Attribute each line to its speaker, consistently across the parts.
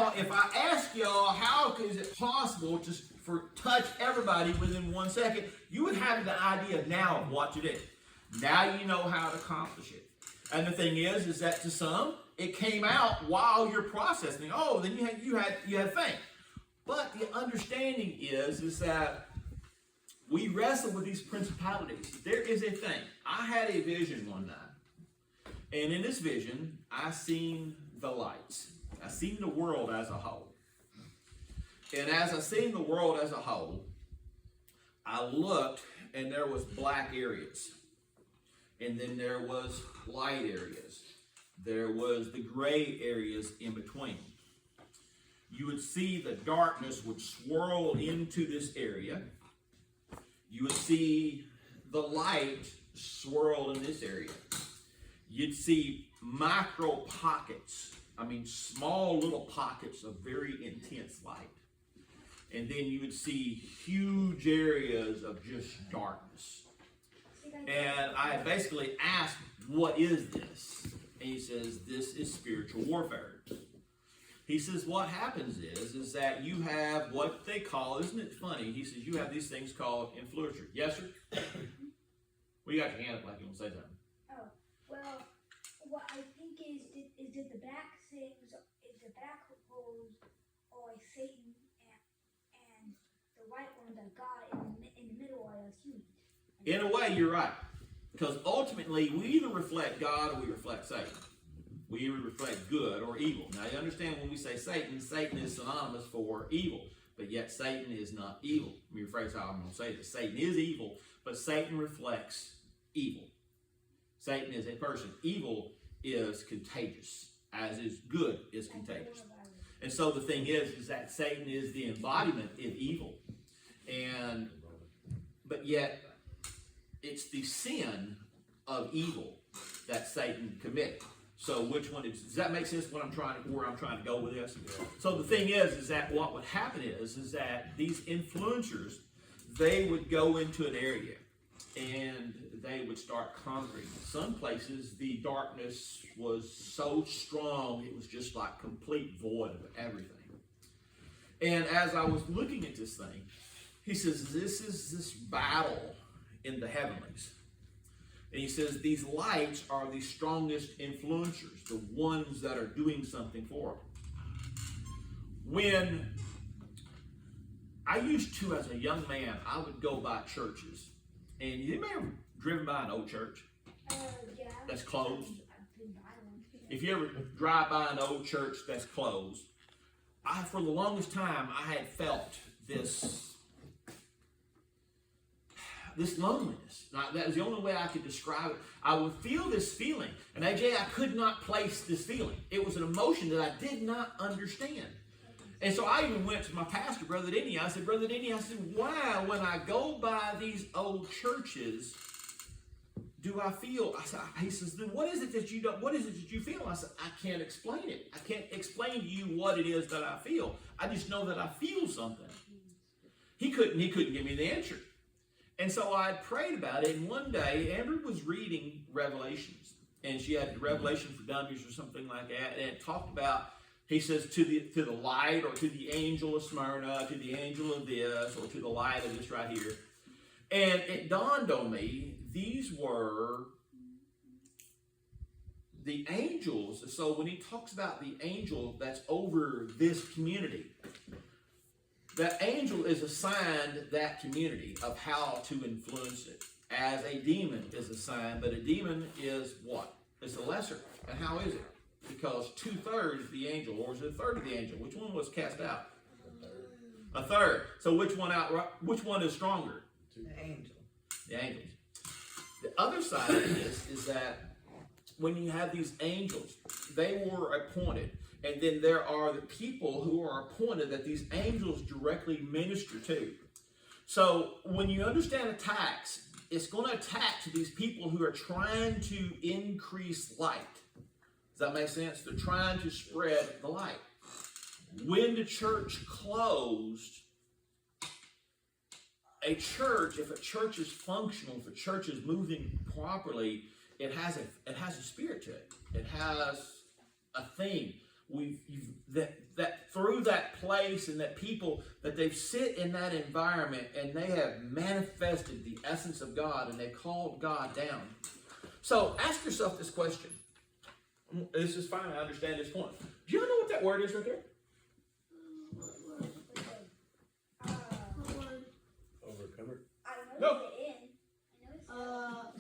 Speaker 1: now, if I ask y'all, how is it possible to touch everybody within 1 second, you would have the idea now of what to do. Now you know how to accomplish it. And the thing is that to some, it came out while you're processing. Oh, then you had to think. But the understanding is that we wrestle with these principalities. There is a thing. I had a vision one night. And in this vision, I seen the lights. I seen the world as a whole. And as I seen the world as a whole, I looked and there was black areas. And then there was light areas. There was the gray areas in between. You would see the darkness would swirl into this area. You would see the light swirl in this area. You'd see micro pockets. I mean, small little pockets of very intense light. And then you would see huge areas of just darkness. And I basically asked, what is this? And he says, this is spiritual warfare. He says, what happens is that you have what they call, isn't it funny? He says, you have these things called influencers. Yes, sir? Well, you got your hand up like you want to say something.
Speaker 2: Oh, well, what I think is that the black things, the black holes are Satan, and the white ones are God, in the middle are humans.
Speaker 1: In a way, you're right. Because ultimately, we either reflect God or we reflect Satan. We either reflect good or evil. Now, you understand when we say Satan, Satan is synonymous for evil. But yet, Satan is not evil. Let me rephrase how I'm going to say this. Satan is evil, but Satan reflects evil. Satan is a person. Evil is contagious, as is good is contagious. And so the thing is that Satan is the embodiment of evil. But yet, it's the sin of evil that Satan committed. So which one does that make sense where I'm trying to go with this? Yeah. So the thing is that what would happen is that these influencers, they would go into an area and they would start conquering. Some places the darkness was so strong it was just like complete void of everything. And as I was looking at this thing, he says, this is this battle in the heavenlies. And he says these lights are the strongest influencers, the ones that are doing something for them. When I used to, as a young man, I would go by churches. And you may have driven by an old church
Speaker 2: Yeah.
Speaker 1: that's closed. If you ever drive by an old church that's closed, for the longest time, I had felt this loneliness. Now, that was the only way I could describe it. I would feel this feeling. And AJ, I could not place this feeling. It was an emotion that I did not understand. And so I even went to my pastor, Brother Denny. I said, Brother Denny, why when I go by these old churches, do I feel? He says, then what is it that you feel? I said, I can't explain it. I can't explain to you what it is that I feel. I just know that I feel something. He couldn't give me the answer. And so I prayed about it, and one day, Amber was reading Revelations, and she had Revelation for Dummies or something like that, and it talked about, he says, to the light, or to the angel of Smyrna, to the angel of this, or to the light of this right here. And it dawned on me, these were the angels. So when he talks about the angel that's over this community, that angel is assigned that community of how to influence it. As a demon is assigned, but a demon is what? It's a lesser. And how is it? Because 2/3 of the angel, or is it 1/3 of the angel? Which one was cast out? A third. So which one is stronger?
Speaker 3: The angel.
Speaker 1: The angels. The other side of this is that when you have these angels, they were appointed. And then there are the people who are appointed that these angels directly minister to. So when you understand attacks, it's going to attack to these people who are trying to increase light. Does that make sense? They're trying to spread the light. When the church closed, if a church is functional, if a church is moving properly, it has a spirit to it. It has a theme. That through that place and that people, that they've sit in that environment and they have manifested the essence of God and they called God down. So ask yourself this question. This is fine, I understand this point. Do you know what that word is right there?
Speaker 3: Overcomer.
Speaker 1: No.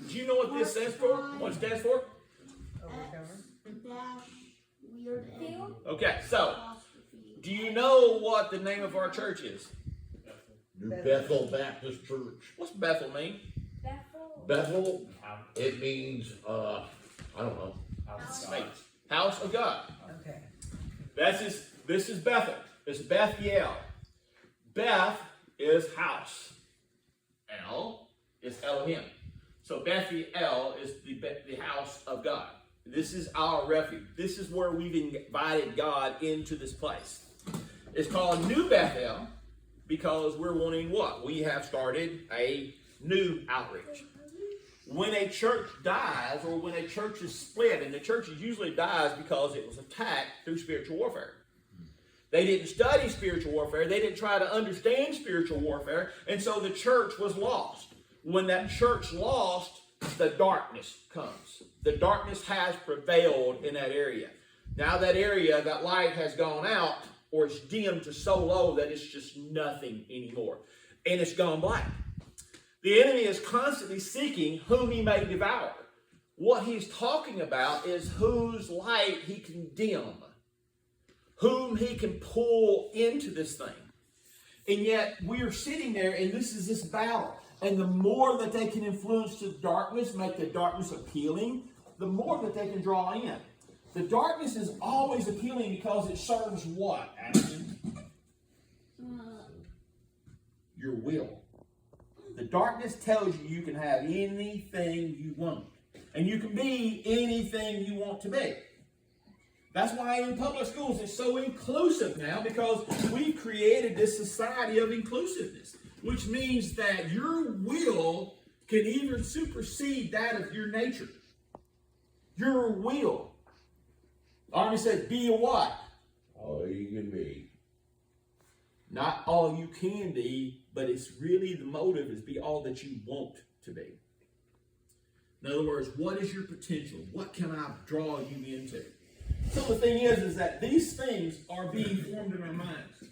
Speaker 1: Do you know what this stands for? What it stands for? Okay, so do you know what the name of our church is?
Speaker 4: New Bethel Baptist Church.
Speaker 1: What's Bethel mean?
Speaker 4: Bethel, it means, I don't know.
Speaker 1: House of God.
Speaker 5: Okay.
Speaker 1: This is Bethel. It's Bethel. Beth is house. El is Elohim. So Bethel is the house of God. This is our refuge. This is where we've invited God into this place. It's called New Bethel because we're wanting what? We have started a new outreach. When a church dies or when a church is split, and the church usually dies because it was attacked through spiritual warfare. They didn't study spiritual warfare. They didn't try to understand spiritual warfare. And so the church was lost. When that church lost, the darkness comes. The darkness has prevailed in that area. Now that area, that light has gone out, or it's dimmed to so low that it's just nothing anymore. And it's gone black. The enemy is constantly seeking whom he may devour. What he's talking about is whose light he can dim, whom he can pull into this thing. And yet we are sitting there, and this is this battle. And the more that they can influence the darkness, make the darkness appealing, the more that they can draw in. The darkness is always appealing because it serves what, Ashton? Your will. The darkness tells you you can have anything you want. And you can be anything you want to be. That's why in public schools it's so inclusive now, because we've created this society of inclusiveness, which means that your will can even supersede that of your nature. Your will. Army says, be a what?
Speaker 4: All you can be.
Speaker 1: Not all you can be, but it's really the motive is be all that you want to be. In other words, what is your potential? What can I draw you into? So the thing is that these things are being formed in our minds.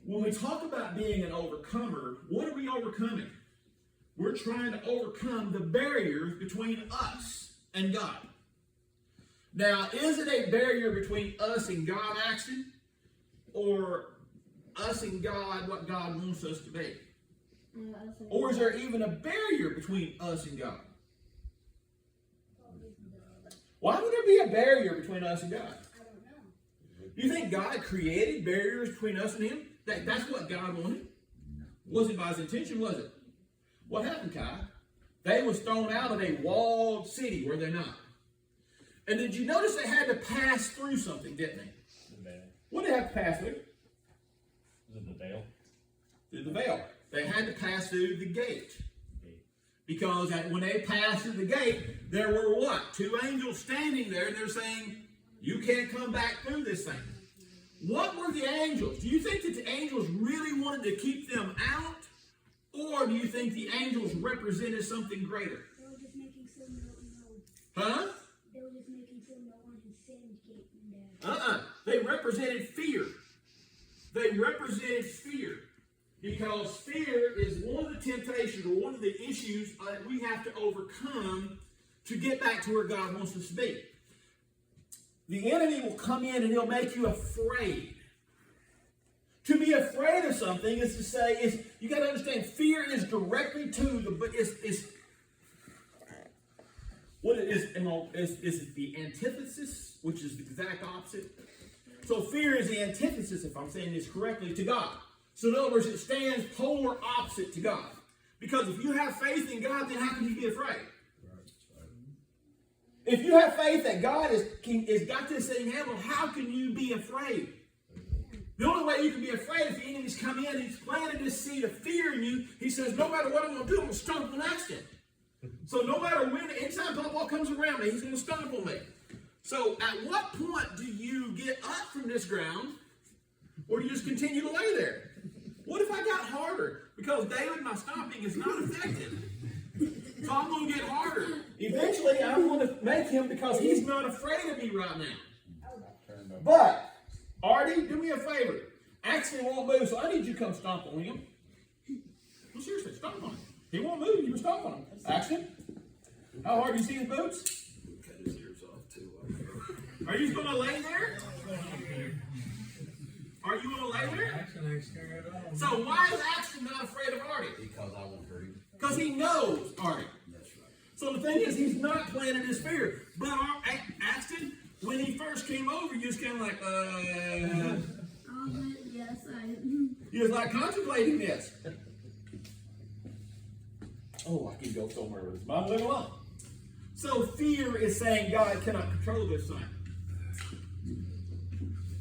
Speaker 1: When we talk about being an overcomer, what are we overcoming? We're trying to overcome the barriers between us and God. Now, is it a barrier between us and God, Axton? Or us and God, what God wants us to be? Or is there even a barrier between us and God? Why would there be a barrier between us and God?
Speaker 2: I don't know.
Speaker 1: Do you think God created barriers between us and Him? That's what God wanted? Wasn't by His intention, was it? What happened, Kai? They was thrown out of a walled city, were they not? And did you notice they had to pass through something, didn't they?
Speaker 3: The veil.
Speaker 1: What did they have to pass through?
Speaker 3: Was it the veil?
Speaker 1: Through the veil. They had to pass through the gate. Because when they passed through the gate, there were what? Two angels standing there, and they're saying, you can't come back through this thing. What were the angels? Do you think that the angels really wanted to keep them out? Or do you think the angels represented something greater?
Speaker 2: They were just making sure no.
Speaker 1: Huh?
Speaker 2: They were just making sure no one had sinned getting there.
Speaker 1: They represented fear. They represented fear. Because fear is one of the temptations or one of the issues that we have to overcome to get back to where God wants us to be. The enemy will come in and he'll make you afraid. To be afraid of something is to say, you got to understand, fear is directly to what it is the antithesis, which is the exact opposite. So fear is the antithesis, if I'm saying this correctly, to God. So in other words, it stands polar opposite to God. Because if you have faith in God, then how can you be afraid? If you have faith that God has got this thing handled, how can you be afraid? The only way you can be afraid if the enemy's come in, he's planted this seed of fear in you. He says, no matter what I'm going to do, I'm going to stomp on accident. So no matter when, anytime Papa comes around me, he's going to stomp on me. So at what point do you get up from this ground Or do you just continue to lay there? What if I got harder? Because David, my stomping is not effective. So I'm going to get harder. Eventually, I'm going to make him because he's not afraid of me right now. But, Artie, do me a favor. Axton won't move, so I need you to come stomp on him. Well, seriously, stomp on him. He won't move, you can stomp on him. Axton, how hard do you see his boots?
Speaker 5: Cut his ears off too.
Speaker 1: Are you going to lay there? Are you going to lay there? So why is Axton not afraid of Artie?
Speaker 5: Because I won't hurt him.
Speaker 1: Because he knows Artie.
Speaker 5: That's right.
Speaker 1: So the thing is, he's not planning his fear. But Axton, when he first came over, you was kind of like,
Speaker 6: Yes,
Speaker 1: he was like contemplating this. Oh, I can go somewhere with this. But I'm living alone. So fear is saying God cannot control this thing.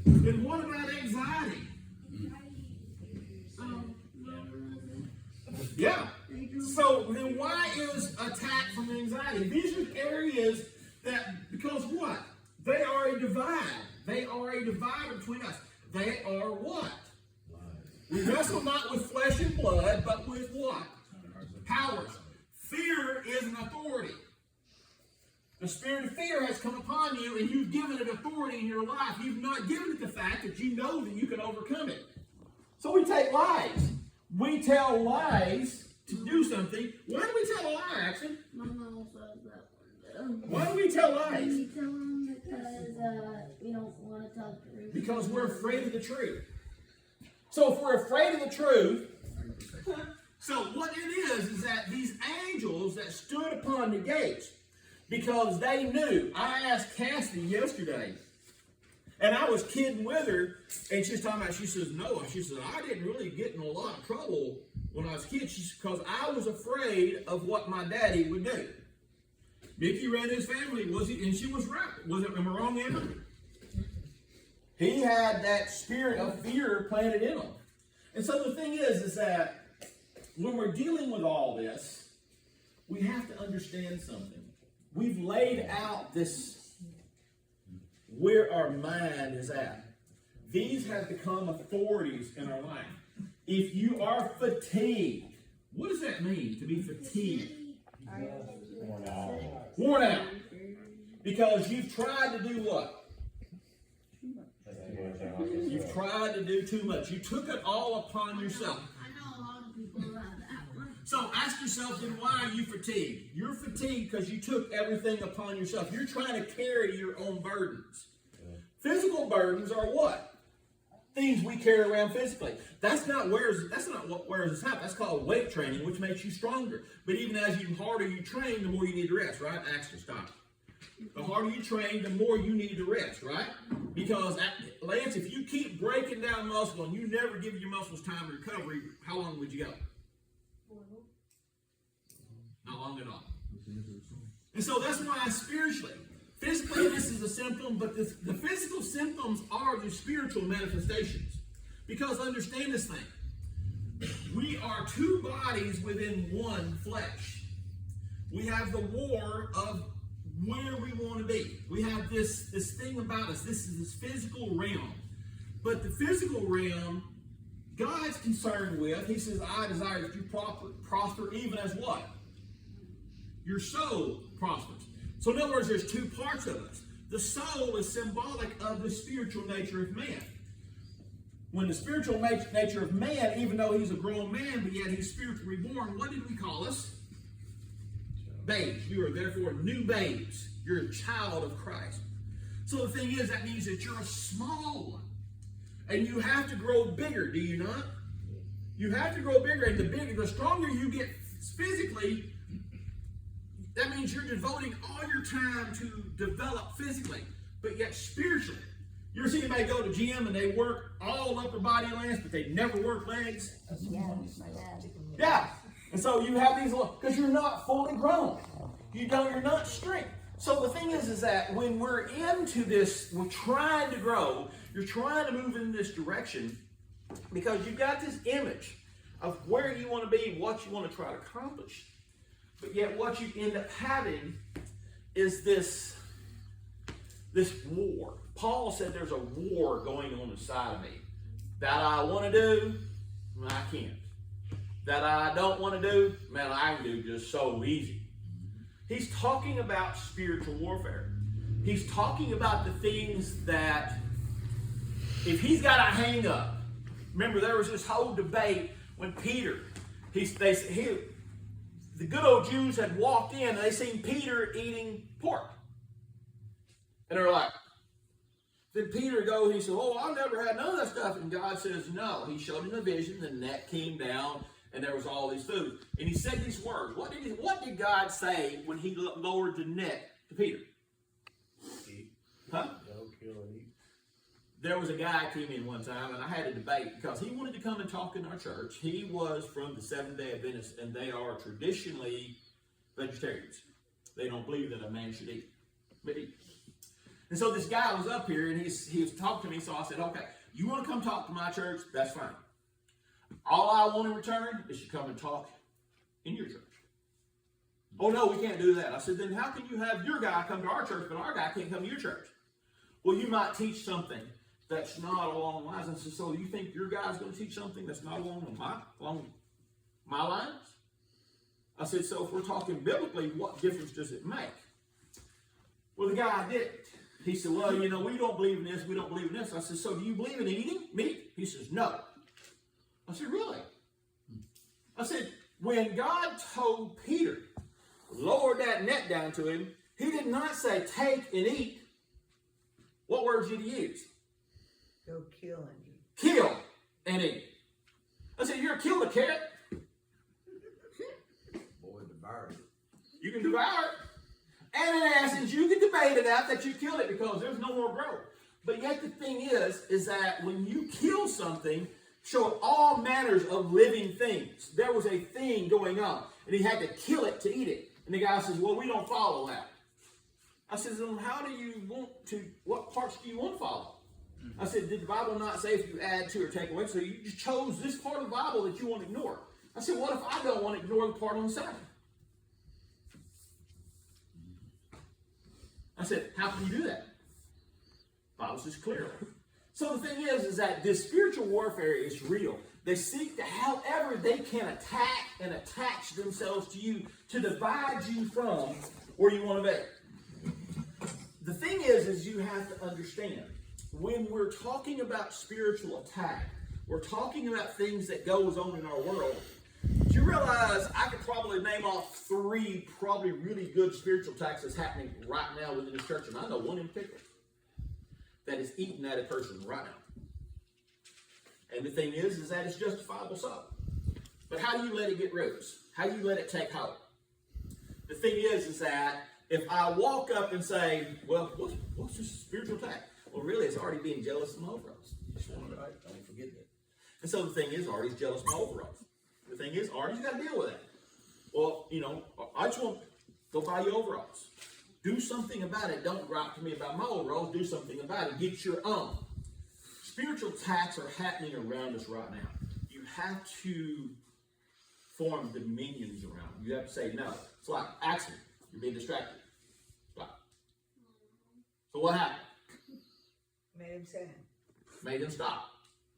Speaker 1: Then what about anxiety? Yeah. So then why is attack from anxiety? These are areas that, because what? They are a divide. They are a divider between us. They are what? We wrestle not with flesh and blood, but with what? Powers. Fear is an authority. The spirit of fear has come upon you, and you've given it authority in your life. You've not given it the fact that you know that you can overcome it. So we take lies. We tell lies to do something. Why do we tell a lie, Axton?
Speaker 6: my mom says that one.
Speaker 1: Why do we tell lies?
Speaker 6: We tell them because we don't want to tell the truth.
Speaker 1: Because we're afraid of the truth. So if we're afraid of the truth, so what it is that these angels that stood upon the gates, because they knew. I asked Cassidy yesterday, and I was kidding with her, and she's talking about, she says, no, she says, I didn't really get in a lot of trouble when I was a kid, because I was afraid of what my daddy would do. Mickey ran his family, and she was right. Am I wrong, Emma? He had that spirit of fear planted in him. And so the thing is that when we're dealing with all this, we have to understand something. We've laid out this, where our mind is at. These have become authorities in our life. If you are fatigued, what does that mean, to be fatigued?
Speaker 3: Worn out.
Speaker 1: Worn out. Because you've tried to do what? You've tried to do too much. You took it all upon yourself.
Speaker 6: I know a lot of people who have that one.
Speaker 1: So ask yourself, then why are you fatigued? You're fatigued because you took everything upon yourself. You're trying to carry your own burdens. Physical burdens are what? Things we carry around physically. That's not what wears us out. That's called weight training, which makes you stronger. But even as you harder you train, the more you need to rest, right? Axton, stop. The harder you train, the more you need to rest, right? Because, Lance, if you keep breaking down muscle and you never give your muscles time to recovery, how long would you go? Not long at all. And so that's why spiritually, physically this is a symptom, but the physical symptoms are the spiritual manifestations. Because understand this thing. We are two bodies within one flesh. We have the war of where we want to be. We have this thing about us. This is this physical realm. But the physical realm, God's concerned with. He says, I desire that you prosper even as what? Your soul prospers. So in other words, there's two parts of us. The soul is symbolic of the spiritual nature of man. When the spiritual nature of man, even though he's a grown man, but yet he's spiritually reborn, what did we call us? Babes. You are therefore new babes. You're a child of Christ. So the thing is, that means that you're a small one. And you have to grow bigger, do you not? You have to grow bigger, and the stronger you get physically, that means you're devoting all your time to develop physically, but yet spiritually. You ever see anybody go to the gym and they work all upper body lengths, but they never work legs?
Speaker 6: Yeah, my dad.
Speaker 1: Yeah. And so you have these, because you're not fully grown. You're not strength. So the thing is that when we're into this, we're trying to grow, you're trying to move in this direction, because you've got this image of where you want to be, what you want to try to accomplish. But yet what you end up having is this war. Paul said there's a war going on inside of me. That I want to do, I can't. That I don't want to do, man, I can do just so easy. He's talking about spiritual warfare. He's talking about the things that, if he's got a hang up, remember there was this whole debate when Peter, the good old Jews had walked in and they seen Peter eating pork. And they were like, then Peter goes and he said, oh, I've never had none of that stuff. And God says, no. He showed him a vision, the net came down, and there was all these food. And he said these words. What did God say when he lowered the net to Peter?
Speaker 5: Eat.
Speaker 1: Huh?
Speaker 5: Don't kill and eat.
Speaker 1: There was a guy came in one time, and I had a debate because he wanted to come and talk in our church. He was from the Seventh-day Adventists, and they are traditionally vegetarians. They don't believe that a man should eat. But eat. And so this guy was up here, and he was talking to me, so I said, okay, you want to come talk to my church? That's fine. All I want in return is you come and talk in your church. Oh, no, we can't do that. I said, then how can you have your guy come to our church, but our guy can't come to your church? Well, you might teach something that's not along the lines. I said, so you think your guy's going to teach something that's not along my lines? I said, so if we're talking biblically, what difference does it make? Well, the guy didn't. He said, well, we don't believe in this, we don't believe in this. I said, so do you believe in eating meat? He says, no. I said, really? I said, when God told Peter, lowered that net down to him, he did not say, take and eat. What words did he use?
Speaker 3: Go kill and eat.
Speaker 1: Kill and eat. I said, you're kill a carrot.
Speaker 5: Boy, devour it.
Speaker 1: You can devour it. And in essence, you can debate it out that you killed it because there's no more growth. But yet the thing is that when you kill something, show all manners of living things. There was a thing going on, and he had to kill it to eat it. And the guy says, well, we don't follow that. I said, then how do you want to, what parts do you want to follow? I said, did the Bible not say if you add to or take away? So you just chose this part of the Bible that you want to ignore. I said, what if I don't want to ignore the part on the Sabbath? I said, how can you do that? The Bible's just clear. So the thing is that this spiritual warfare is real. They seek to, however they can attack and attach themselves to you to divide you from where you want to be. The thing is you have to understand, when we're talking about spiritual attack, we're talking about things that goes on in our world. Do you realize I could probably name off 3 probably really good spiritual attacks that's happening right now within the church, and I know one in particular that is eating at a person right now. And the thing is that it's justifiable so. But how do you let it get roots? How do you let it take hold? The thing is that if I walk up and say, well, what's this spiritual attack? Well, really, it's already being jealous of my overalls.
Speaker 5: Right. Don't forget that.
Speaker 1: And so the thing is, Artie's jealous of my overalls. The thing is, Artie's got to deal with that. Well, I just want to go buy you overalls. Do something about it. Don't gripe to me about my overalls. Do something about it. Get your own. Spiritual attacks are happening around us right now. You have to form dominions around them. You have to say no. It's like, accident. You're being distracted. Stop. So what happened?
Speaker 3: Made him say it.
Speaker 1: Made him stop.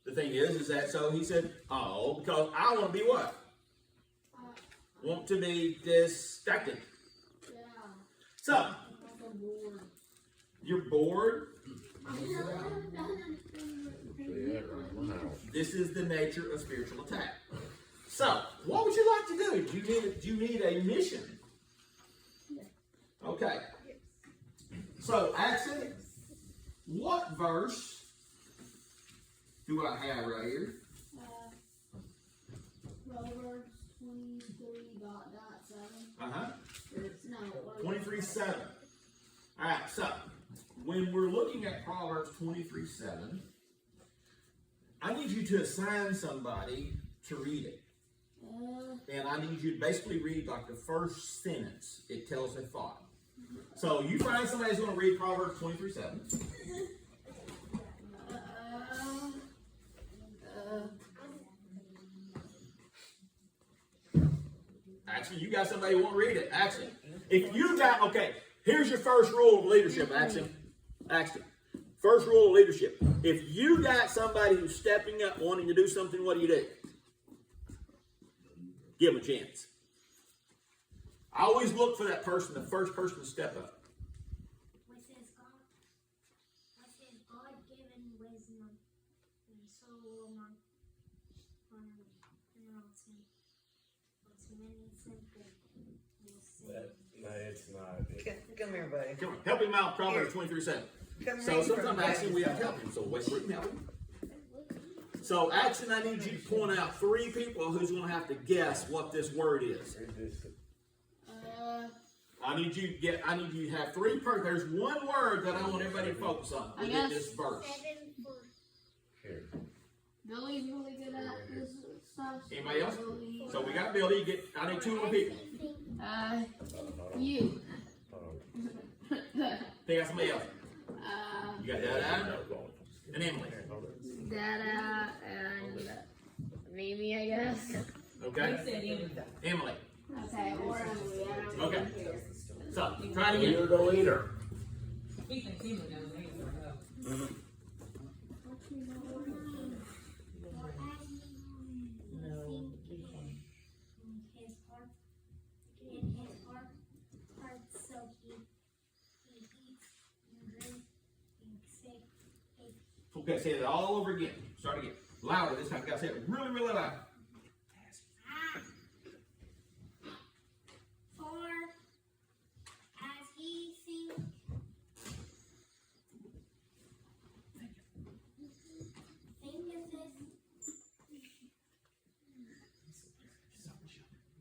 Speaker 1: The thing is that so he said, oh, because I want to be what? Want to be distracted.
Speaker 6: Yeah.
Speaker 1: So,
Speaker 6: I'm bored.
Speaker 1: you're bored.
Speaker 4: See that right now.
Speaker 1: This is the nature of spiritual attack. So, what would you like to do? Do you need a mission? Okay. So, Axel, what verse do I have right here?
Speaker 6: Proverbs 23.7.
Speaker 1: Uh-huh.
Speaker 6: No,
Speaker 1: 23:7. All right, so when we're looking at Proverbs 23:7, I need you to assign somebody to read it. And I need you to basically read like the first sentence. It tells a thought. So you find somebody who's going to read Proverbs 23:7. Actually, you got somebody who won't read it. Actually, if you got, okay, here's your first rule of leadership, Action. First rule of leadership. If you got somebody who's stepping up, wanting to do something, what do? Give them a chance. I always look for that person, the first person to step up.
Speaker 7: What says God-given wisdom, and so will not honor me. What's many said good, will say.
Speaker 5: No, it's not.
Speaker 3: Come here, buddy.
Speaker 1: Come on, help him out, Proverbs 23:7.
Speaker 3: Come
Speaker 1: So
Speaker 3: read from
Speaker 1: sometimes actually we have to help him. So wait for him to help him. So action, I need you to point out 3 people who's going to have to guess what this word is. I need you to have 3 persons. There's one word that I want everybody to focus on
Speaker 6: I
Speaker 1: within
Speaker 6: guess.
Speaker 1: this verse.
Speaker 4: Here.
Speaker 6: Billy's really good at this stuff.
Speaker 1: Anybody else?
Speaker 6: Billy.
Speaker 1: So we got Billy. I need 2 more people.
Speaker 6: You.
Speaker 1: Think of somebody else. You got Dada and Emily.
Speaker 6: Dada and Mimi, I guess.
Speaker 1: Okay? Emily.
Speaker 6: Okay, or Emily. I don't
Speaker 1: Okay.
Speaker 6: care.
Speaker 1: So try it again.
Speaker 4: You're the leader.
Speaker 7: So he eats and drinks and sick.
Speaker 1: Okay, say it all over again. Start again. Louder this time. You gotta say it really, really loud.
Speaker 7: For as he thinks,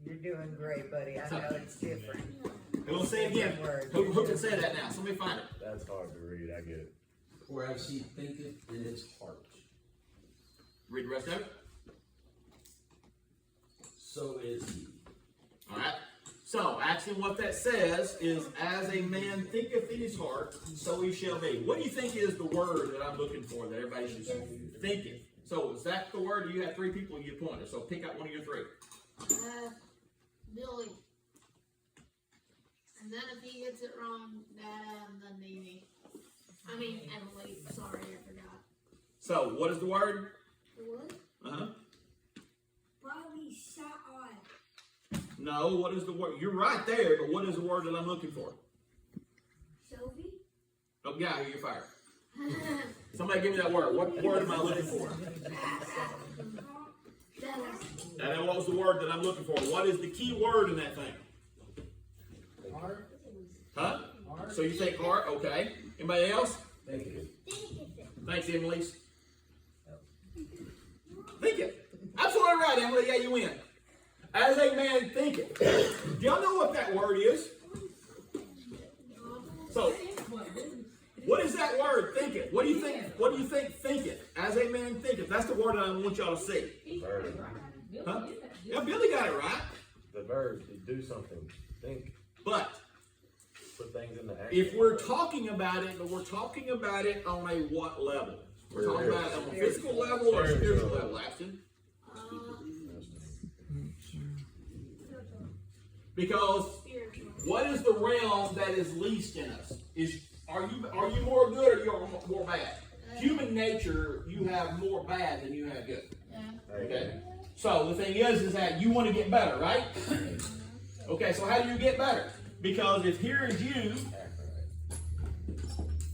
Speaker 3: You're doing great, buddy. I know it's different.
Speaker 1: We'll say it again. Who can say that now? Somebody find it.
Speaker 5: That's hard to read, I get it.
Speaker 8: Whereas he thinketh in his heart,
Speaker 1: Read the rest of it.
Speaker 8: so is he.
Speaker 1: All right. So, actually, what that says is, as a man thinketh in his heart, so he shall be. What do you think is the word that I'm looking for that everybody should say? Thinketh. So, is that the word? You have 3 people you pointed. So, pick out one of your 3.
Speaker 6: Billy. And then if he gets it wrong, Dada, and then Mimi. I mean, Emily. Sorry, I forgot.
Speaker 1: So, what is the word?
Speaker 2: What?
Speaker 1: Uh-huh.
Speaker 2: Probably shot on.
Speaker 1: No, what is the word? You're right there, but what is the word that I'm looking for?
Speaker 2: Sophie?
Speaker 1: Oh, yeah, you're fired. Somebody give me that word. What word am I looking for? And then what was the word that I'm looking for? What is the key word in that thing?
Speaker 8: Heart?
Speaker 1: Huh? So you think heart? Okay. Anybody else?
Speaker 8: Thank you.
Speaker 1: Thanks, Emily. Think it. Absolutely right, Emily. Yeah, you win. As a man thinketh. Do y'all know what that word is? So, what is that word, thinketh? What do you think? What do you think thinketh? As a man thinketh. That's the word that I want y'all to see.
Speaker 5: Verb.
Speaker 1: Huh? Yeah, Billy got it right.
Speaker 5: The verb to do something. Think.
Speaker 1: But
Speaker 5: Put things into action.
Speaker 1: if we're talking about it, but we're talking about it on a what level? We're talking about it on a physical level or a spiritual level, Ashton? Because what is the realm that is least in us? Are you more good or you're more bad? Human nature, you have more bad than you have good. Okay. So the thing is that you want to get better, right? Okay. So how do you get better? Because if here is you,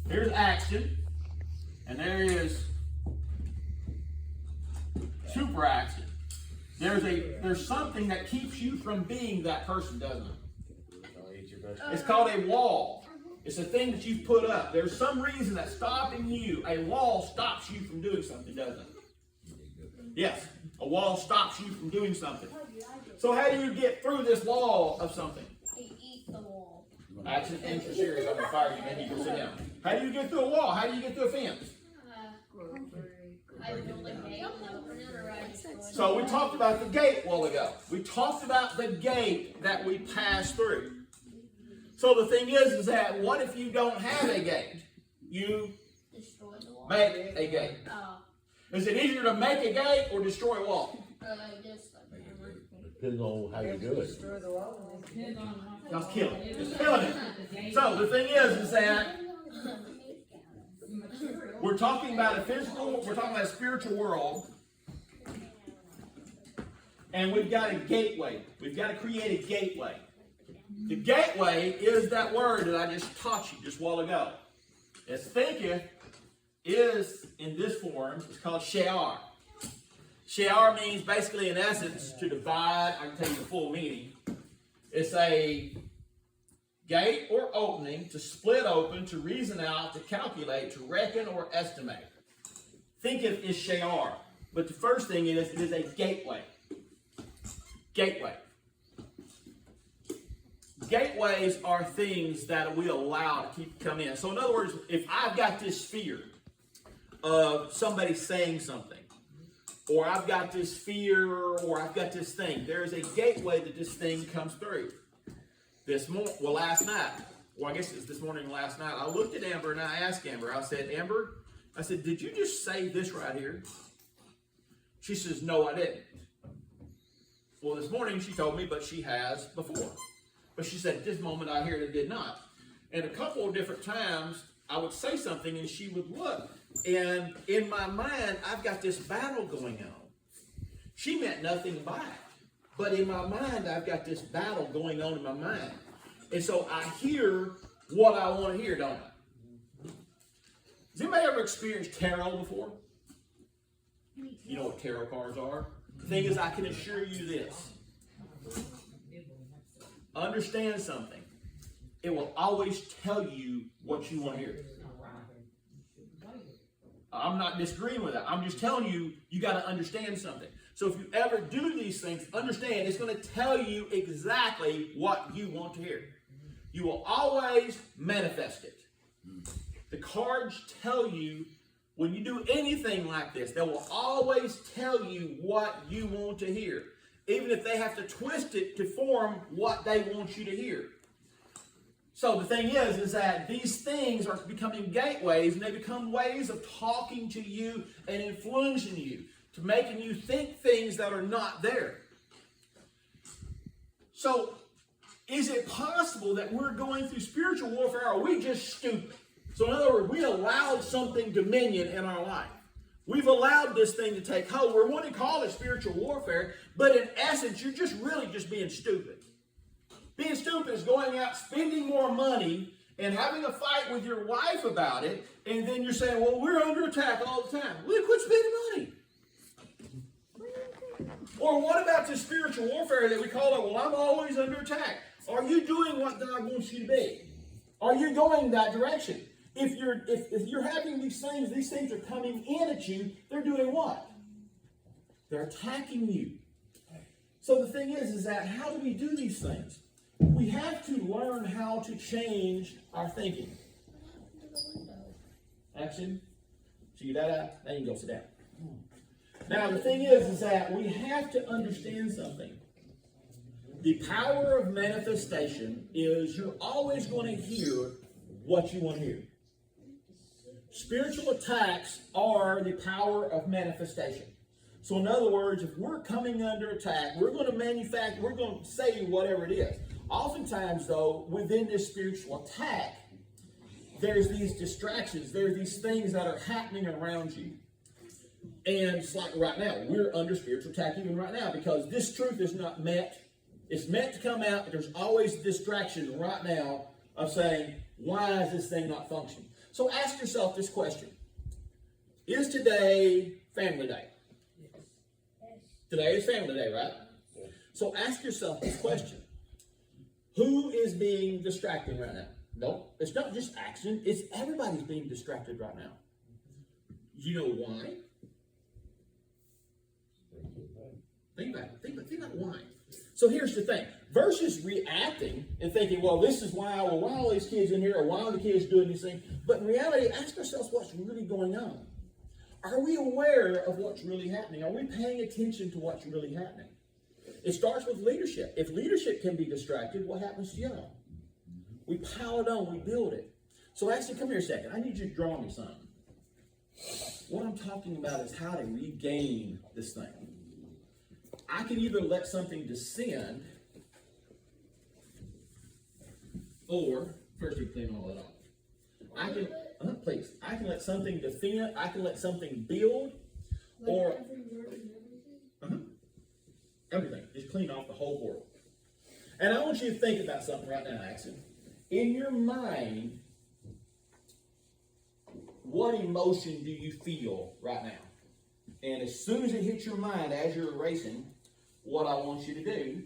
Speaker 1: here's action, and there is super action. There's something that keeps you from being that person, doesn't it?
Speaker 5: Don't eat your vegetables.
Speaker 1: It's called a wall. It's a thing that you've put up. There's some reason that's stopping you. A wall stops you from doing something, doesn't it? Yes. A wall stops you from doing something. So how do you get through this wall of something?
Speaker 6: You eat the wall.
Speaker 1: Action ends for serious. I'm gonna fire you, then you can sit down. How do you get through a wall? How do you get through a fence?
Speaker 6: I build a gate and open it, or I just go in.
Speaker 1: So we talked about the gate a while ago. We talked about the gate that we pass through. So the thing is that what if you don't have a gate? You
Speaker 6: Destroy the wall.
Speaker 1: make a gate.
Speaker 6: Oh,
Speaker 1: Is it easier to make a gate or destroy a wall?
Speaker 6: just like hammer.
Speaker 4: Depends on how you do it.
Speaker 3: Destroy the wall.
Speaker 1: Just kill it. Just killing it. So the thing is that We're talking about a physical, we're talking about a spiritual world. And we've got a gateway. We've got to create a gateway. The gateway is that word that I just taught you just a while ago. As thinketh is in this form, it's called she'ar. She'ar means basically, in essence, to divide. I can tell you the full meaning. It's a gate or opening to split open, to reason out, to calculate, to reckon or estimate. Thinketh is she'ar. But the first thing is, it is a gateway. Gateway. Gateways are things that we allow to keep come in. So in other words, if I've got this fear of somebody saying something, or I've got this fear, or I've got this thing, there is a gateway that this thing comes through. Last night, I guess it's this morning, last night, I looked at Amber and I asked Amber, I said, Amber, I said, did you just say this right here? She says, no, I didn't. Well, this morning she told me, but she has before. But she said, at this moment I hear it did not. And a couple of different times I would say something and she would look. And in my mind, I've got this battle going on. She meant nothing by it. But in my mind, I've got this battle going on in my mind. And so I hear what I want to hear, don't I? Has anybody ever experienced tarot before? You know what tarot cards are? The thing is, I can assure you this. Understand something. It will always tell you what you want to hear. I'm not disagreeing with that. I'm just telling you, you got to understand something. So if you ever do these things, understand it's going to tell you exactly what you want to hear. You will always manifest it. The cards tell you, when you do anything like this, they will always tell you what you want to hear. Even if they have to twist it to form what they want you to hear. So the thing is that these things are becoming gateways, and they become ways of talking to you and influencing you, to making you think things that are not there. So, is it possible that we're going through spiritual warfare, or are we just stupid? So in other words, we allowed something dominion in our life. We've allowed this thing to take hold. We want to call it spiritual warfare, but in essence, you're just really just being stupid. Being stupid is going out, spending more money, and having a fight with your wife about it, and then you're saying, well, we're under attack all the time. Well, quit spending money. Or what about this spiritual warfare that we call it, well, I'm always under attack? Are you doing what God wants you to be? Are you going that direction? If you're having these things are coming in at you, they're doing what? They're attacking you. So the thing is that how do we do these things? We have to learn how to change our thinking. Action. So you that out, then you go sit down. Now the thing is that we have to understand something. The power of manifestation is you're always going to hear what you want to hear. Spiritual attacks are the power of manifestation. So in other words, if we're coming under attack, we're going to say whatever it is. Oftentimes, though, within this spiritual attack, there's these distractions. There's these things that are happening around you. And it's like right now, we're under spiritual attack even right now because this truth is not met. It's meant to come out, but there's always distraction right now of saying, why is this thing not functioning? So ask yourself this question. Is today family day? Today is family day, right? So ask yourself this question. Who is being distracted right now? No, it's not just action. It's everybody's being distracted right now. You know why? Think about why. So here's the thing. Versus reacting and thinking, well, this is why are all these kids in here, or why are the kids doing these things? But in reality, ask ourselves what's really going on. Are we aware of what's really happening? Are we paying attention to what's really happening? It starts with leadership. If leadership can be distracted, what happens to y'all? We pile it on, we build it. So actually, come here a second. I need you to draw me something. What I'm talking about is how to regain this thing. I can either let something descend, or, first we clean all that off. please, I can let something defend, I can let something build, or
Speaker 6: every word and everything.
Speaker 1: everything. Just clean off the whole world. And I want you to think about something right now, Axon. In your mind, what emotion do you feel right now? And as soon as it hits your mind as you're erasing, what I want you to do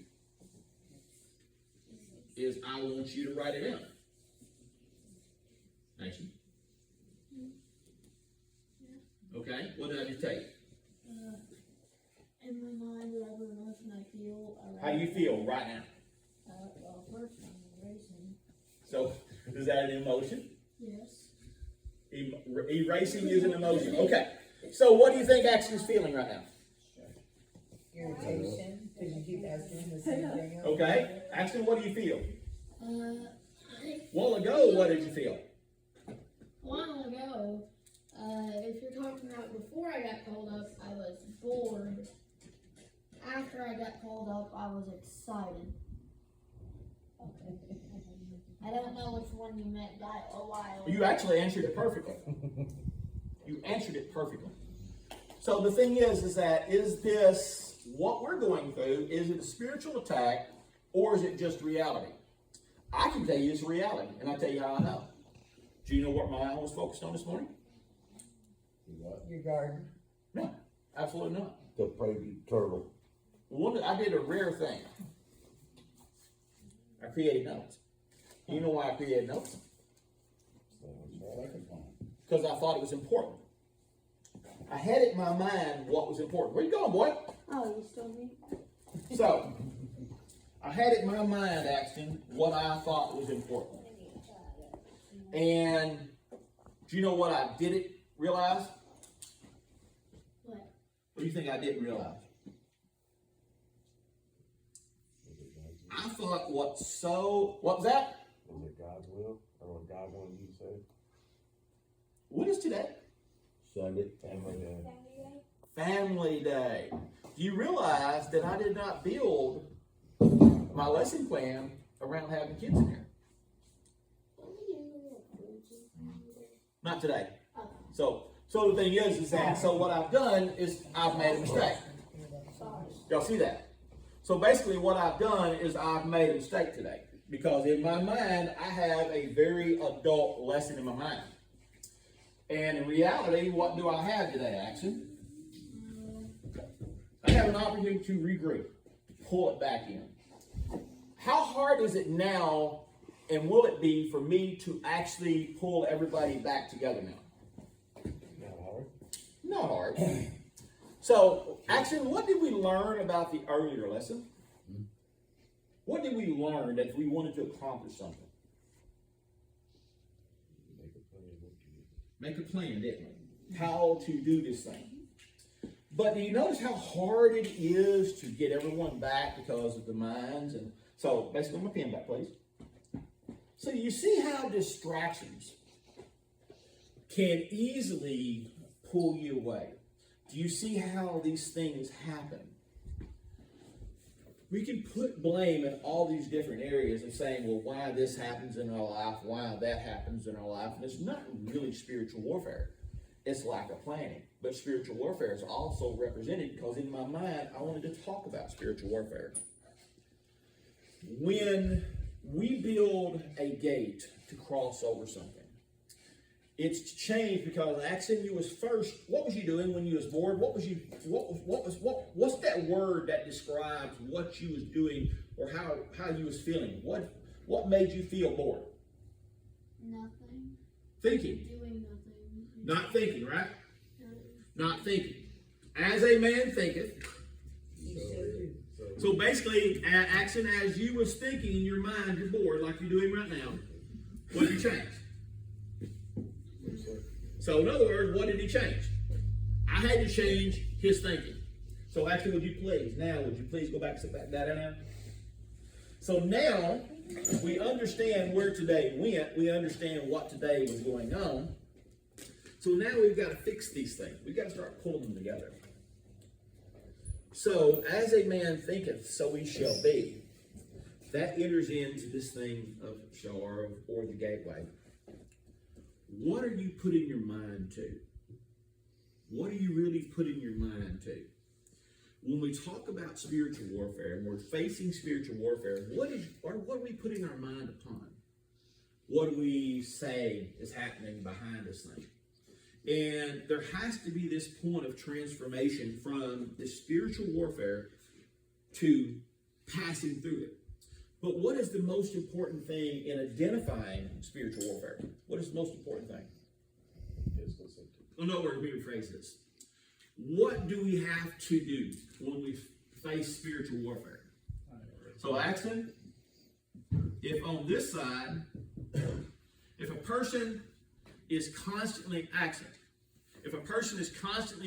Speaker 1: is I want you to write it down. Axon. Okay, what did I just tell you?
Speaker 6: In my mind, whatever emotion I feel.
Speaker 1: How do you feel right now?
Speaker 6: Well, first I'm erasing.
Speaker 1: So, is that an emotion?
Speaker 6: Yes.
Speaker 1: Erasing is an emotion. Okay. So, what do you think Axon is feeling right now?
Speaker 3: Irritation, because you keep asking the same thing.
Speaker 1: Okay. Axon, what do you feel?
Speaker 6: I think
Speaker 1: A while ago, what did you feel?
Speaker 6: a while ago, if you're talking about before I got called up, I was bored. After I got called up, I was excited. I don't know which one you meant that a while.
Speaker 1: You actually answered it perfectly. You answered it perfectly. So the thing is that is this what we're going through? Is it a spiritual attack, or is it just reality? I can tell you it's reality, and I'll tell you how I know. Do you know what my eye was focused on this morning?
Speaker 3: Your garden.
Speaker 1: No, absolutely not.
Speaker 4: The baby turtle.
Speaker 1: I did a rare thing. I created notes. You know why I created notes? Because I thought it was important. I had it in my mind what was important. Where you going, boy?
Speaker 6: Oh, you still me?
Speaker 1: So, I had it in my mind, Axton, what I thought was important. And do you know what I didn't realize?
Speaker 6: What?
Speaker 1: What do you think I didn't realize? I thought what was that?
Speaker 5: Was it God's will? Or what God wanted you to say?
Speaker 1: What is today?
Speaker 4: Sunday.
Speaker 5: Family Day.
Speaker 1: Family Day. Do you realize that I did not build my lesson plan around having kids in here? Not today. So the thing is that, so what I've done is I've made a mistake. Y'all see that? So basically what I've done is I've made a mistake today. Because in my mind, I have a very adult lesson in my mind. And in reality, what do I have today, Axon? I have an opportunity to regroup, pull it back in. How hard is it now, and will it be for me to actually pull everybody back together now?
Speaker 5: Not hard.
Speaker 1: Not hard. So, Axon, what did we learn about the earlier lesson? What did we learn that we wanted to accomplish something? Make a plan, didn't we? How to do this thing. But do you notice how hard it is to get everyone back because of the minds? And so, basically, my pen back, please. So you see how distractions can easily pull you away. Do you see how these things happen? We can put blame in all these different areas of saying, well, why this happens in our life, why that happens in our life. And it's not really spiritual warfare. It's lack of planning. But spiritual warfare is also represented because in my mind, I wanted to talk about spiritual warfare. When we build a gate to cross over something, it's changed because Axon, you was first. What was you doing when you was bored? What's that word that describes what you was doing or how you was feeling? What made you feel bored?
Speaker 6: Nothing.
Speaker 1: Thinking.
Speaker 6: Doing nothing.
Speaker 1: Not thinking, right? Not thinking. As a man thinketh. So basically, Axon, as you was thinking in your mind, you're bored like you're doing right now. What did you change? So in other words, what did he change? I had to change his thinking. So actually, would you please go back, sit back down now? So now, we understand where today went. We understand what today was going on. So now we've got to fix these things. We've got to start pulling them together. So, as a man thinketh, so he shall be. That enters into this thing of Shar or the gateway. what are you putting your mind to? What are you really putting your mind to? When we talk about spiritual warfare and we're facing spiritual warfare, what are we putting our mind upon? What do we say is happening behind this thing? And there has to be this point of transformation from the spiritual warfare to passing through it. But what is the most important thing in identifying spiritual warfare? What is the most important thing?
Speaker 5: Physical safety.
Speaker 1: In other words, let me rephrase this. What do we have to do when we face spiritual warfare? So, Axon, if on this side, if a person is constantly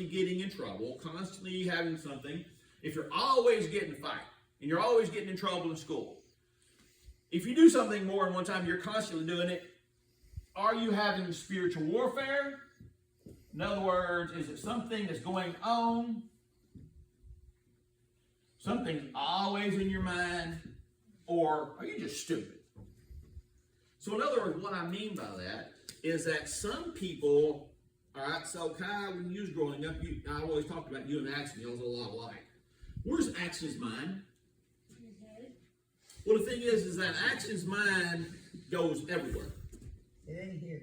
Speaker 1: getting in trouble, constantly having something, if you're always getting a fight, and you're always getting in trouble in school, if you do something more than one time, you're constantly doing it, are you having spiritual warfare? In other words, is it something that's going on? Something's always in your mind? Or are you just stupid? So in other words, what I mean by that is that some people, all right, so Kai, when you was growing up, I always talked about you and Axon, you was a lot alike. Where's Axon's mind? Well, the thing is that Axon's mind goes everywhere.
Speaker 3: It ain't here.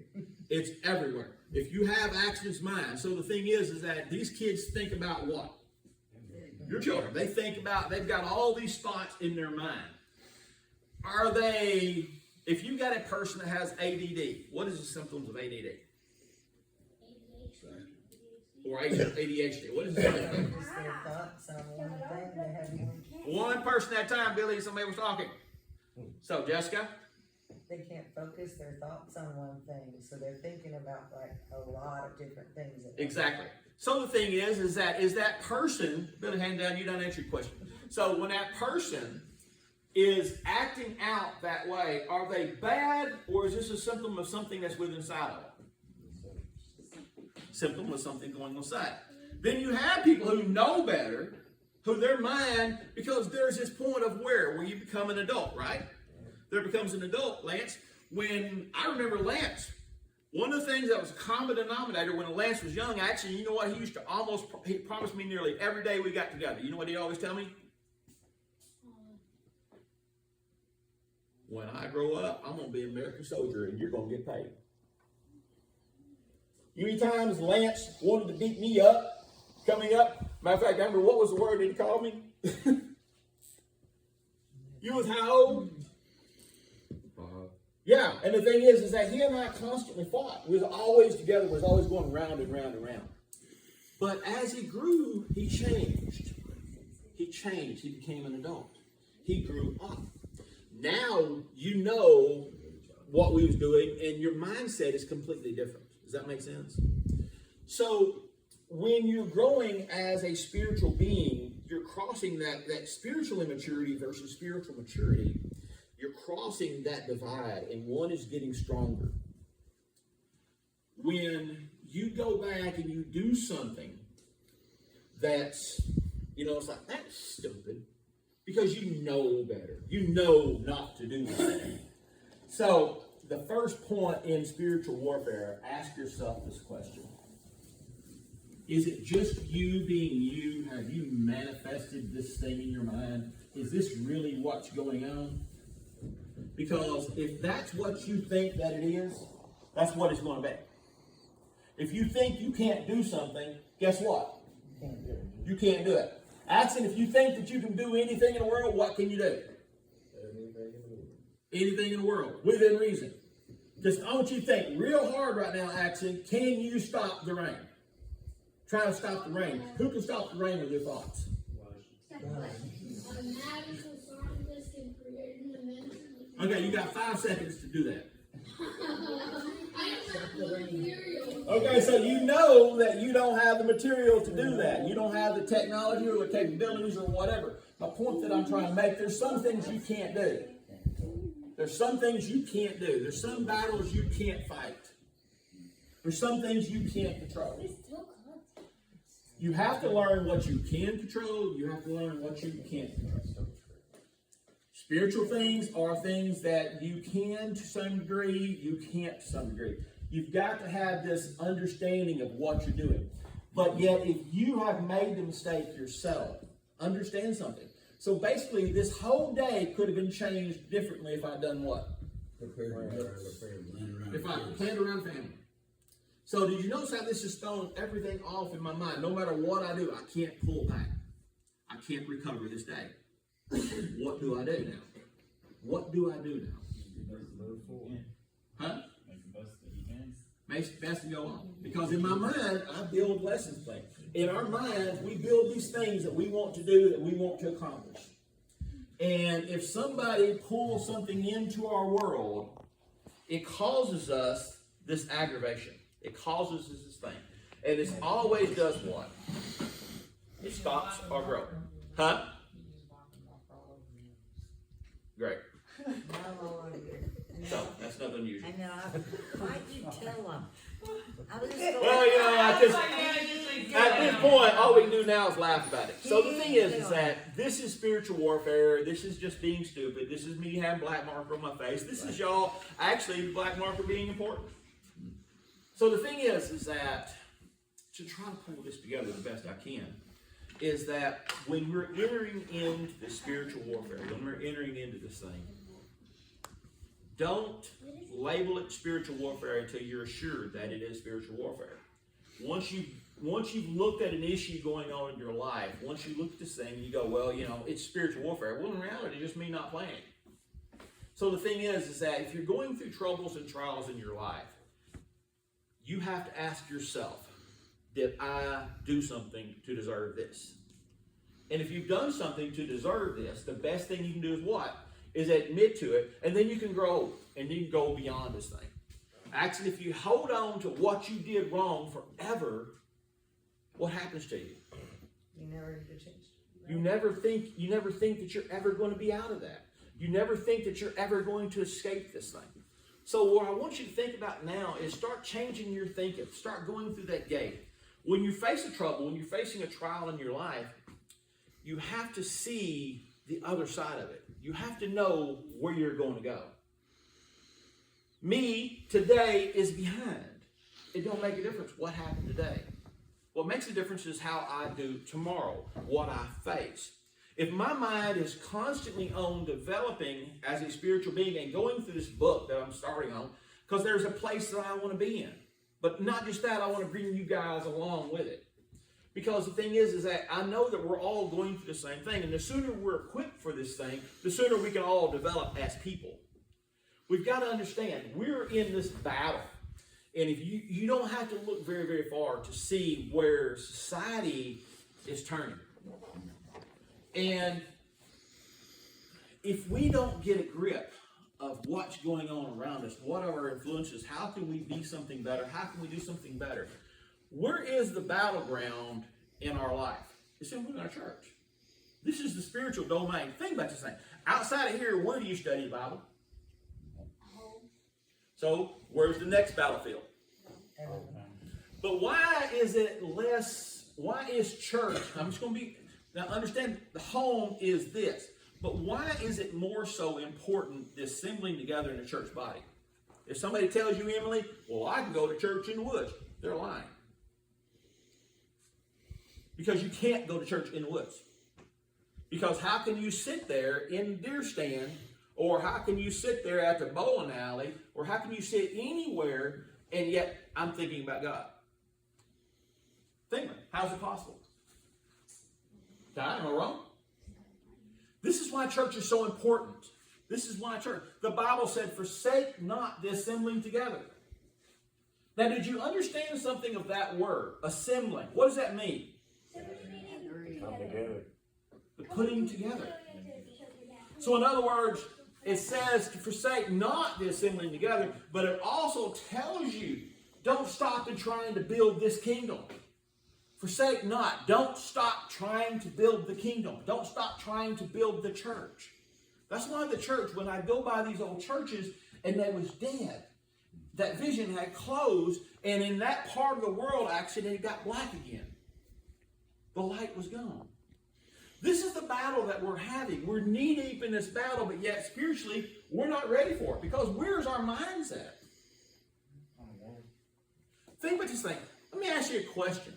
Speaker 1: It's everywhere. If you have Axon's mind, so the thing is that these kids think about what? Your children. They think about, they've got all these thoughts in their mind. Are they, if you got a person that has ADD, what is the symptoms of ADD? Or ADHD. What is the symptoms?
Speaker 3: Focus their thoughts on one thing. They have
Speaker 1: One person at a time, Billy, somebody was talking. So, Jessica?
Speaker 3: they can't focus their thoughts on one thing, so they're thinking about like a lot of different things.
Speaker 1: Exactly. So the thing is that person, Billy, hand down, you don't answer your question. So when that person is acting out that way, are they bad, or is this a symptom of something that's within inside of them? Symptom of something going inside. Then you have people who know better, who their mind, because there's this point of where you become an adult, right? There becomes an adult, Lance. When I remember Lance, one of the things that was a common denominator when Lance was young, actually, you know what? He promised me nearly every day we got together. You know what he'd always tell me? When I grow up, I'm going to be an American soldier and you're going to get paid. You know how many times Lance wanted to beat me up coming up? Matter of fact, I remember what was the word that he called me? You was how old? Yeah, and the thing is that he and I constantly fought. We was always together. We was always going round and round and round. But as he grew, he changed. He changed. He became an adult. He grew up. Now you know what we was doing, and your mindset is completely different. Does that make sense? So when you're growing as a spiritual being, you're crossing that spiritual immaturity versus spiritual maturity. You're crossing that divide, and one is getting stronger. When you go back and you do something that's, it's like, that's stupid, because you know better. You know not to do that. So, the first point in spiritual warfare, ask yourself this question. Is it just you being you? Have you manifested this thing in your mind? Is this really what's going on? Because if that's what you think that it is, that's what it's going to be. If you think you can't do something, guess what? You can't do it. Axon, if you think that you can do anything in the world, what can you do? Anything in the world, within reason. Just I want you to think real hard right now, Axon. Can you stop the rain? Try to stop the rain. Who can stop the rain with their thoughts? Okay, you got 5 seconds to do that. Okay, so you know that you don't have the material to do that. You don't have the technology or the capabilities or whatever. The point that I'm trying to make, there's some things you can't do. There's some things you can't do. There's some battles you can't fight. There's some things you can't control. You have to learn what you can control. You have to learn what you can't control. Spiritual things are things that you can to some degree, you can't to some degree. You've got to have this understanding of what you're doing. But yet, if you have made the mistake yourself, understand something. So basically, this whole day could have been changed differently if I'd done what?
Speaker 8: Prepared to go to the family.
Speaker 1: If I planned around family. So did you notice how this is throwing everything off in my mind? No matter what I do, I can't pull back. I can't recover this day. What do I do now? What do I do now? Huh?
Speaker 9: Make the best that you can.
Speaker 1: Makes it best to go on. Because in my mind, I build lessons plans. In our minds, we build these things that we want to do, that we want to accomplish. And if somebody pulls something into our world, it causes us this aggravation. It causes us this thing. And it always does what? It stops our growth. Huh? Great. So, that's nothing unusual.
Speaker 3: I know. Why'd you tell them? I was just going,
Speaker 1: Well, you know, at this point, all we can do now is laugh about it. So the thing is that this is spiritual warfare. This is just being stupid. This is me having black marker on my face. This is y'all actually black marker being important. So the thing is that to try to pull this together the best I can, is that when we're entering into the spiritual warfare, when we're entering into this thing, don't label it spiritual warfare until you're assured that it is spiritual warfare. Once you've looked at an issue going on in your life, once you look at this thing, you go, well, you know, it's spiritual warfare. Well, in reality, it's just me not playing. So the thing is that if you're going through troubles and trials in your life, you have to ask yourself, did I do something to deserve this? And if you've done something to deserve this, the best thing you can do is what? Is admit to it, and then you can grow, and you can go beyond this thing. Actually, if you hold on to what you did wrong forever, what happens to you?
Speaker 3: you never get a chance.
Speaker 1: You never think that you're ever going to be out of that. You never think that you're ever going to escape this thing. So what I want you to think about now is start changing your thinking. Start going through that gate. When you face a trouble, when you're facing a trial in your life, you have to see the other side of it. You have to know where you're going to go. Me today is behind. It don't make a difference what happened today. What makes a difference is how I do tomorrow, what I face. If my mind is constantly on developing as a spiritual being and going through this book that I'm starting on, because there's a place that I want to be in. But not just that, I want to bring you guys along with it. Because the thing is that I know that we're all going through the same thing. And the sooner we're equipped for this thing, the sooner we can all develop as people. We've got to understand, we're in this battle. And if you don't have to look very, very far to see where society is turning. And if we don't get a grip of what's going on around us, what are our influences, how can we be something better, how can we do something better? Where is the battleground in our life? It's in our church. This is the spiritual domain. Think about this thing. Outside of here, where do you study the Bible? So, where's the next battlefield? But why is church, I'm just going to be, now understand, the home is this. But why is it more so important, the assembling together in a church body? If somebody tells you, Emily, well, I can go to church in the woods, they're lying. Because you can't go to church in the woods. Because how can you sit there in the deer stand, or how can you sit there at the bowling alley, or how can you sit anywhere, and yet I'm thinking about God? Think about it. How's it possible? Am I wrong? This is why church is so important. This is why church. The Bible said, forsake not the assembling together. Now, did you understand something of that word, assembling? What does that mean?
Speaker 4: Come together.
Speaker 1: The putting together. So in other words, it says to forsake not the assembling together, but it also tells you, don't stop in trying to build this kingdom. Forsake not. Don't stop trying to build the kingdom. Don't stop trying to build the church. That's why the church, when I go by these old churches and they was dead, that vision had closed, and in that part of the world, actually, it got black again. The light was gone. This is the battle that we're having. We're knee-deep in this battle, but yet spiritually, we're not ready for it. Because where's our mindset? think about this thing. Let me ask you a question.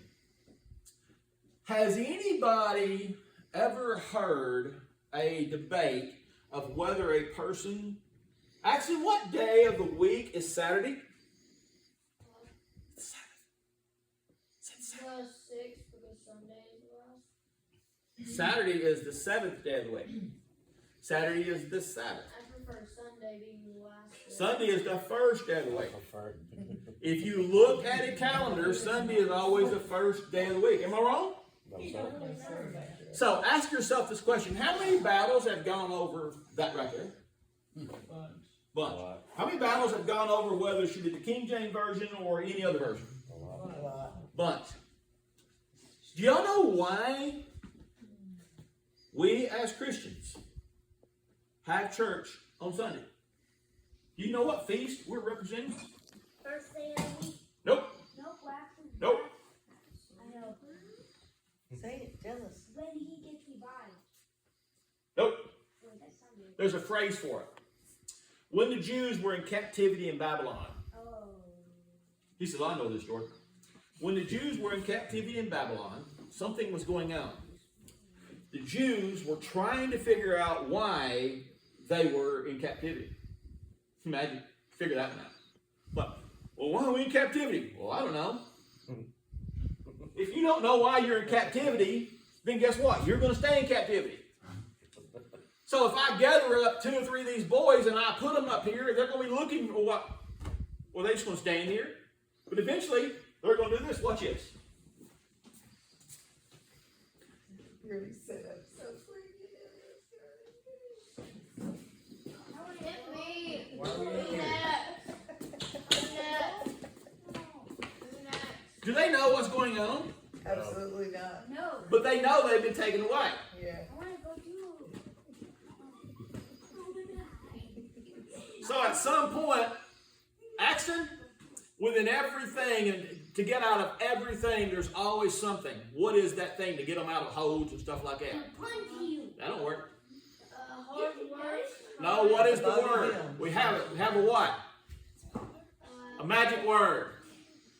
Speaker 1: Has anybody ever heard a debate of whether a person, actually, what day of the week is Saturday?
Speaker 6: The 6th, because Sunday is the last.
Speaker 1: Saturday is the 7th day of the week. Saturday is the Sabbath.
Speaker 6: I prefer Sunday being the last day.
Speaker 1: Sunday is the first day of the week.
Speaker 5: Preferred.
Speaker 1: If you look at a calendar, Sunday is always the first day of the week. Am I wrong?
Speaker 5: No, sir.
Speaker 3: No, sir.
Speaker 1: So ask yourself this question. How many battles have gone over that right there? Bunch. How many battles have gone over whether it should be the King James Version or any other version?
Speaker 5: A lot.
Speaker 3: A lot.
Speaker 1: Bunch. Do y'all know why we as Christians have church on Sunday? Do you know what feast we're representing?
Speaker 2: First day of the week.
Speaker 1: Nope.
Speaker 2: Nope, wax is
Speaker 1: Nope.
Speaker 2: wax. I know.
Speaker 3: Say it, tell us.
Speaker 2: When he gets revived.
Speaker 1: Nope.
Speaker 2: Wait, that's Sunday.
Speaker 1: There's a phrase for it. When the Jews were in captivity in Babylon.
Speaker 2: Oh.
Speaker 1: He said, I know this, Jordan. When the Jews were in captivity in Babylon, something was going on. The Jews were trying to figure out why they were in captivity. Imagine, figure that one out. But, well, why are we in captivity? Well, I don't know. If you don't know why you're in captivity, then guess what? You're going to stay in captivity. So if I gather up 2 or 3 of these boys and I put them up here, they're going to be looking for what? Well, they're just going to stand here. But eventually, they're going to do this. Watch this.
Speaker 3: Really set up so
Speaker 6: Hit me.
Speaker 3: Why are we
Speaker 6: Who's
Speaker 3: here?
Speaker 6: next? Who's next? Who's next?
Speaker 1: Do they know what's going on?
Speaker 3: Absolutely not.
Speaker 2: No.
Speaker 1: But they know they've been taken away.
Speaker 3: Yeah.
Speaker 2: I want to go too.
Speaker 1: So at some point, Axton, within everything, and to get out of everything, there's always something. What is that thing to get them out of holes and stuff like that?
Speaker 2: Punch you.
Speaker 1: That don't work.
Speaker 6: Hard work.
Speaker 1: No, what is the
Speaker 3: Above
Speaker 1: word?
Speaker 3: him.
Speaker 1: We have it. We have a what? A magic word.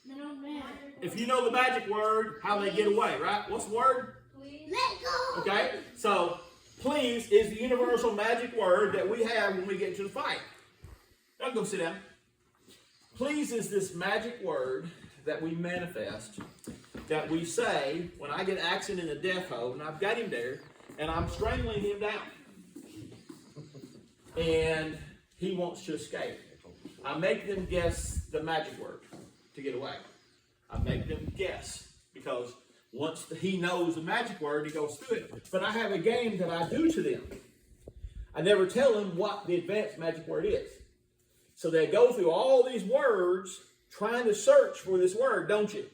Speaker 2: No, man.
Speaker 1: If you know the magic word, how they get away, right? What's the word?
Speaker 6: Please.
Speaker 2: Let go.
Speaker 1: Okay, so please is the universal magic word that we have when we get into the fight. Now go sit down. Please is this magic word that we manifest, that we say when I get Axon in the death hole, and I've got him there, and I'm strangling him down. And he wants to escape. I make them guess the magic word to get away. I make them guess, because once he knows the magic word, he goes through it. But I have a game that I do to them. I never tell them what the advanced magic word is. So they go through all these words trying to search for this word, don't you?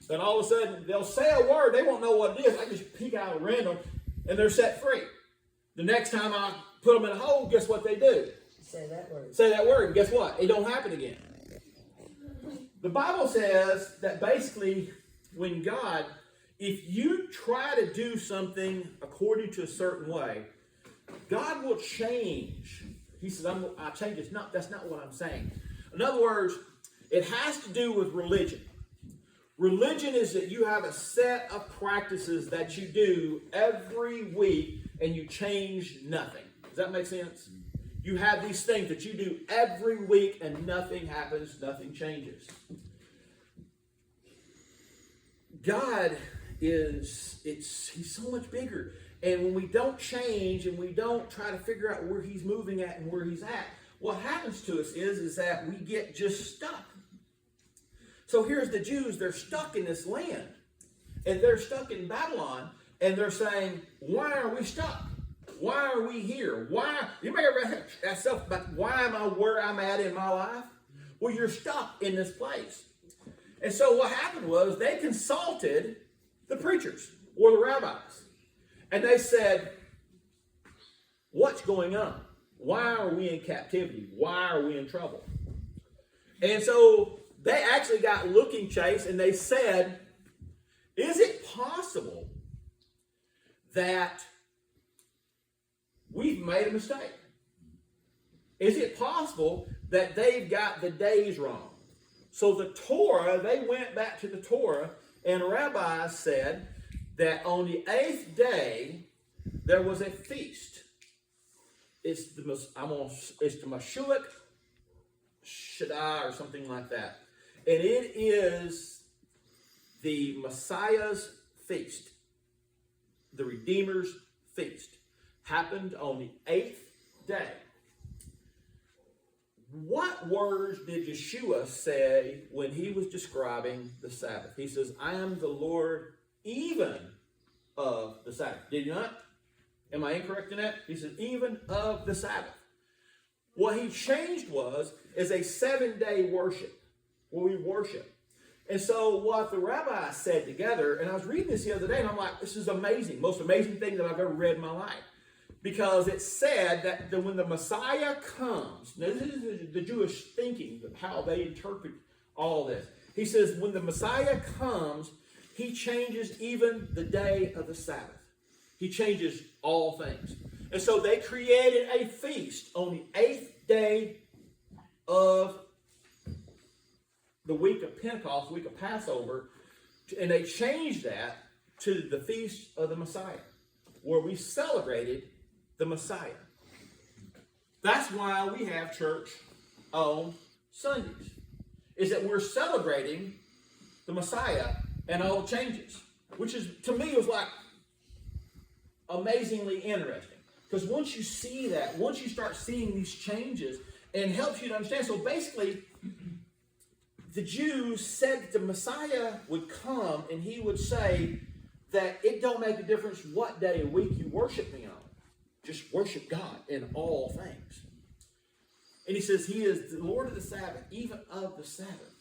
Speaker 1: Then all of a sudden, they'll say a word, they won't know what it is. I just peek out at random, and they're set free. The next time I put them in a hole, guess what they do?
Speaker 3: Say that word.
Speaker 1: Say that word, and guess what? It don't happen again. The Bible says that basically, when God, if you try to do something according to a certain way, God will change. He says, I change it. That's not what I'm saying. In other words, it has to do with religion. Religion is that you have a set of practices that you do every week and you change nothing. Does that make sense? You have these things that you do every week and nothing happens, nothing changes. God he's so much bigger. And when we don't change and we don't try to figure out where he's moving at and where he's at, what happens to us is that we get just stuck. So here's the Jews, they're stuck in this land. And they're stuck in Babylon. And they're saying, why are we stuck? Why are we here? Why? Anybody ever ask yourself about why am I where I'm at in my life? Well, you're stuck in this place. And so what happened was they consulted the preachers or the rabbis. And they said, what's going on? Why are we in captivity? Why are we in trouble? And so they actually got looking chase and they said, is it possible that we've made a mistake? Is it possible that they've got the days wrong? So the Torah, they went back to the Torah, and rabbis said that on the 8th day there was a feast. It's the Mashuach Shaddai or something like that. And it is the Messiah's feast. The Redeemer's feast. Happened on the 8th day. What words did Yeshua say when he was describing the Sabbath? He says, I am the Lord even of the Sabbath. Did you not? Am I incorrect in that? He said, even of the Sabbath. What he changed is a 7-day worship, where we worship. And so what the rabbis said together, and I was reading this the other day, and I'm like, this is amazing. Most amazing thing that I've ever read in my life. Because it said that when the Messiah comes, now this is the Jewish thinking of how they interpret all this. He says, when the Messiah comes, he changes even the day of the Sabbath. He changes all things. And so they created a feast on the 8th day of the week of Pentecost, week of Passover, and they changed that to the feast of the Messiah, where we celebrated the Messiah. That's why we have church on Sundays, is that we're celebrating the Messiah and all the changes, which is, to me, was like amazingly interesting. Because once you see that, once you start seeing these changes, it helps you to understand. So basically, the Jews said that the Messiah would come and he would say that it don't make a difference what day of week you worship me on. Just worship God in all things. And he says he is the Lord of the Sabbath, even of the Sabbath.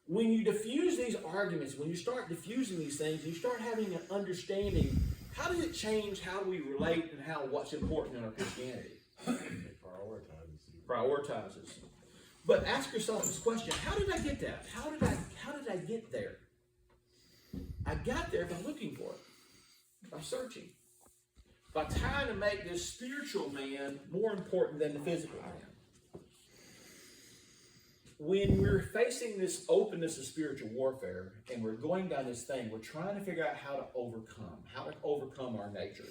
Speaker 1: When you diffuse these arguments, when you start diffusing these things, you start having an understanding, how does it change how we relate and what's important in our Christianity?
Speaker 5: It
Speaker 1: Prioritizes. But ask yourself this question, how did I get that? How did I get there? I got there by looking for it, by searching, by trying to make this spiritual man more important than the physical man. When we're facing this openness of spiritual warfare and we're going down this thing, we're trying to figure out how to overcome our nature.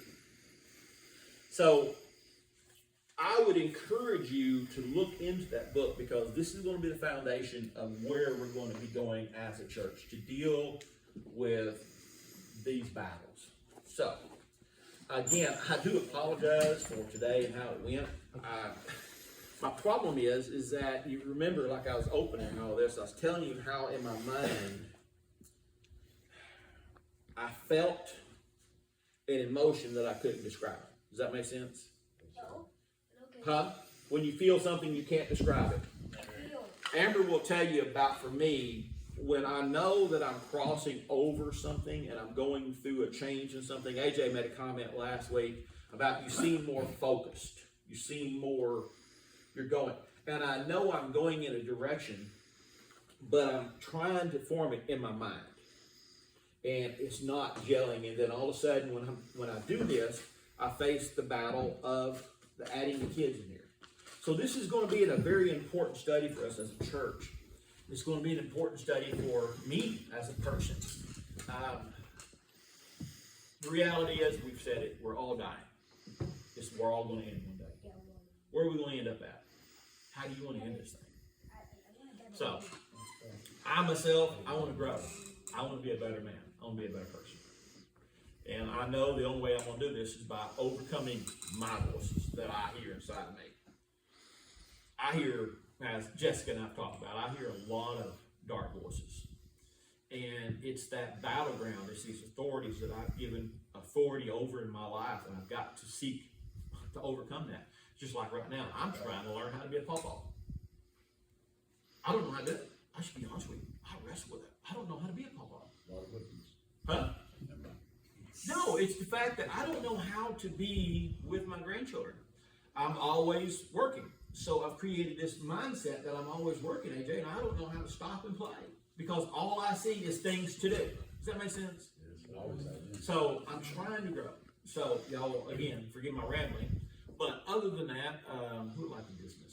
Speaker 1: So I would encourage you to look into that book, because this is going to be the foundation of where we're going to be going as a church to deal with these battles. So, again, I do apologize for today and how it went. My problem is that you remember, like I was opening all this, I was telling you how in my mind I felt an emotion that I couldn't describe. Does that make sense?
Speaker 2: No. Okay.
Speaker 1: Huh? When you feel something, you can't describe it.
Speaker 2: Feel.
Speaker 1: Amber will tell you about, for me, when I know that I'm crossing over something and I'm going through a change in something. AJ made a comment last week about you seem more focused. You seem more, you're going. And I know I'm going in a direction, but I'm trying to form it in my mind. And it's not gelling. And then all of a sudden, when I do this, I face the battle of adding the kids in here. So this is going to be a very important study for us as a church. It's going to be an important study for me as a person. The reality is, we've said it, we're all dying. We're all going to end one day. Where are we going to end up at? How do you want to end this thing? So, I myself, I want to grow. I want to be a better man. I want to be a better person. And I know the only way I'm going to do this is by overcoming my voices that I hear inside of me. I hear, as Jessica and I've talked about, I hear a lot of dark voices. And it's that battleground. It's these authorities that I've given authority over in my life, and I've got to seek to overcome that. Just like right now, I'm trying to learn how to be a pawpaw. I don't know how to do it. I should be honest with you. I wrestle with it. I don't know how to be a pawpaw. Huh? No, it's the fact that I don't know how to be with my grandchildren. I'm always working. So I've created this mindset that I'm always working, AJ, and I don't know how to stop and play because all I see is things to do. Does that make sense? So I'm trying to grow. So y'all, again, forgive my rambling. But other than that, who would like to dismiss?